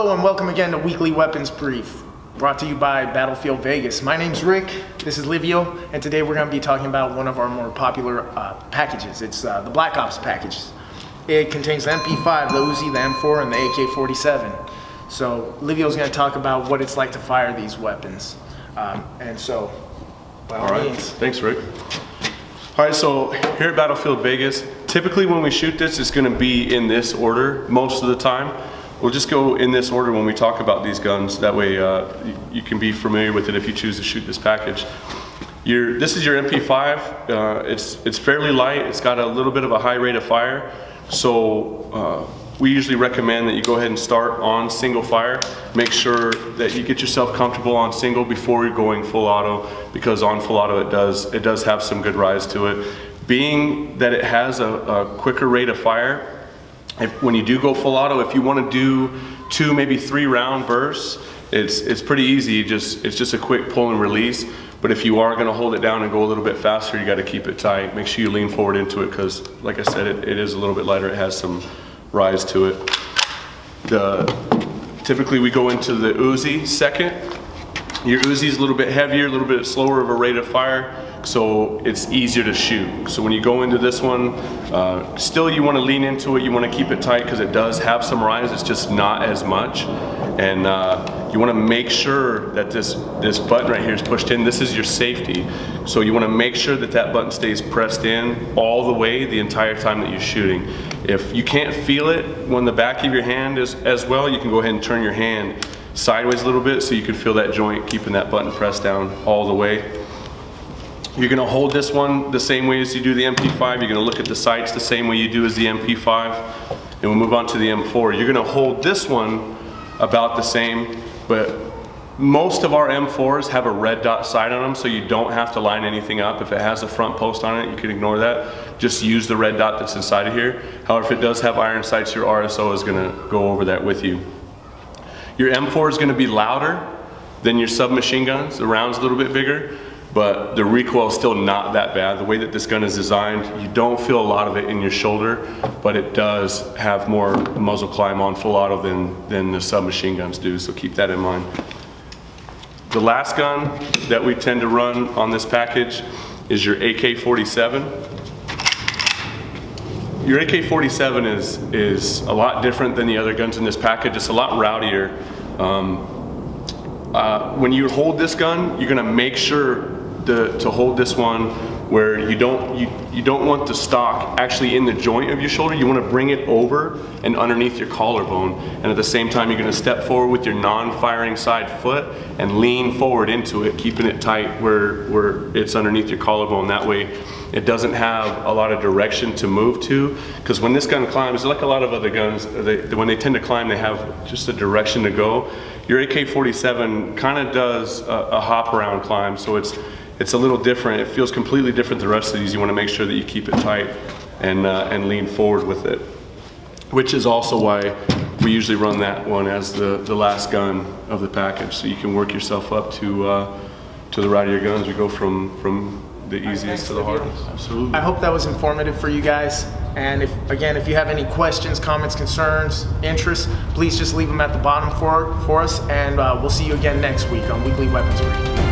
Hello and welcome again to Weekly Weapons Brief, brought to you by Battlefield Vegas. My name's Rick, this is Livio, and today we're going to be talking about one of our more popular packages. It's the Black Ops package. It contains the MP5, the Uzi, the M4, and the AK-47. So Livio's going to talk about what it's like to fire these weapons. And so, by all means. Thanks, Rick. All right, so here at Battlefield Vegas, typically when we shoot this, it's going to be in this order most of the time. We'll just go in this order when we talk about these guns. That way you can be familiar with it if you choose to shoot this package. This is your MP5. It's fairly light. It's got a little bit of a high rate of fire. So we usually recommend that you go ahead and start on single fire. Make sure that you get yourself comfortable on single before you're going full auto, because on full auto it does have some good rise to it. Being that it has a quicker rate of fire, when you do go full auto, if you want to do 2, maybe 3 round bursts, it's pretty easy. It's just a quick pull and release. But if you are going to hold it down and go a little bit faster, you got to keep it tight. Make sure you lean forward into it, because like I said, it is a little bit lighter. It has some rise to it. Typically we go into the Uzi second. Your Uzi is a little bit heavier, a little bit slower of a rate of fire, so it's easier to shoot. So when you go into this one, still you want to lean into it, you want to keep it tight because it does have some rise, it's just not as much. And you want to make sure that this button right here is pushed in. This is your safety. So you want to make sure that that button stays pressed in all the way the entire time that you're shooting. If you can't feel it when the back of your hand is as well, you can go ahead and turn your hand sideways a little bit so you can feel that joint, keeping that button pressed down all the way. You're going to hold this one the same way as you do the MP5. You're going to look at the sights the same way you do as the MP5. And we'll move on to the M4. You're going to hold this one about the same, but most of our M4s have a red dot sight on them, so you don't have to line anything up. If it has a front post on it, you can ignore that. Just use the red dot that's inside of here. However, if it does have iron sights, your RSO is going to go over that with you. Your M4 is going to be louder than your submachine guns. The round's a little bit bigger, but the recoil is still not that bad. The way that this gun is designed, you don't feel a lot of it in your shoulder, but it does have more muzzle climb on full auto than the submachine guns do, so keep that in mind. The last gun that we tend to run on this package is your AK-47. Your AK-47 is a lot different than the other guns in this package. It's a lot rowdier. When you hold this gun, you're gonna make sure to hold this one where you don't want the stock actually in the joint of your shoulder. You want to bring it over and underneath your collarbone, and at the same time you're going to step forward with your non-firing side foot and lean forward into it, keeping it tight where it's underneath your collarbone. That way it doesn't have a lot of direction to move to, because when this gun climbs, like a lot of other guns, when they tend to climb, they have just a direction to go. Your AK-47 kind of does a hop around climb, so it's a little different. It feels completely different than the rest of these. You want to make sure that you keep it tight and lean forward with it, which is also why we usually run that one as the last gun of the package, so you can work yourself up to the right of your guns. We go from the easiest to the hardest. Absolutely. I hope that was informative for you guys. And if you have any questions, comments, concerns, interests, please just leave them at the bottom for us, and we'll see you again next week on Weekly Weapons Brief.